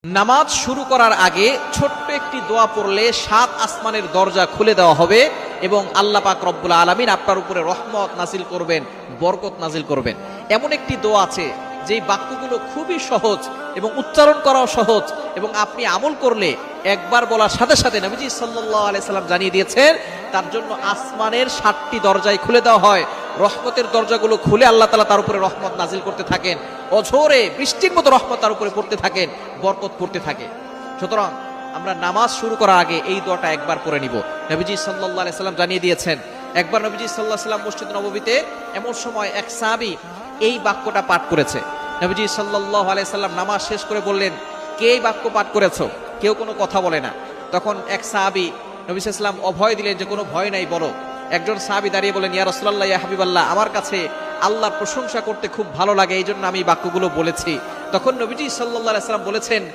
নামাজ শুরু করার আগে ছোট্ট একটি দোয়া পড়লে 7 আসমানের দরজা খুলে দেওয়া হবে এবং আল্লাহ পাক রব্বুল আলামিন আপনার উপরে রহমত নাজিল করবেন, বরকত নাজিল করবেন। এমন একটি দোয়া আছে যেই বাক্যগুলো খুবই সহজ এবং উচ্চারণ করাও সহজ, এবং আপনি আমল করলে একবার বলার সাথে সাথে নবীজি সাল্লাল্লাহু আলাইহি সাল্লাম জানিয়ে দিয়েছেন তার জন্য আসমানের 7টি দরজাই খুলে দেওয়া হয়। রহমতের দরজাগুলো খুলে আল্লাহ তাআলা তার উপরে রহমত নাজিল করতে থাকেন, অঝোরে বৃষ্টির মতো রহমত তার উপরে পড়তে থাকেন, বরকত পড়তে থাকে। সুতরাং আমরা নামাজ শুরু করার আগে এই দোয়াটা একবার পড়ে নিব। নবীজি সাল্লাল্লাহু আলাইহি সাল্লাম জানিয়ে দিয়েছেন, একবার নবীজি সাল্লাল্লাহু আলাইহি সাল্লাম মসজিদ নববীতে এমন সময় এক সাহাবী এই বাক্যটা পাঠ করেছে। নবীজি সাল্লাল্লাহু আলাইহি সাল্লাম নামাজ শেষ করে বললেন, কে এই বাক্য পাঠ করেছো? কেউ কোনো কথা বলে না। তখন এক সাহাবী নবী সাল্লাল্লাহু আলাইহি সাল্লাম অভয় দিলেন যে কোনো ভয় নাই, বলো। একজন সাহাবী দাঁড়িয়ে বলেন, ইয়া রাসূলুল্লাহ, ইয়া হাবিবাল্লাহ, আমার কাছে আল্লাহর প্রশংসা করতে খুব ভালো লাগে, এই জন্য আমি বাক্যগুলো বলেছি। তখন নবীজি সাল্লাল্লাহু আলাইহি সাল্লাম বলেছেন,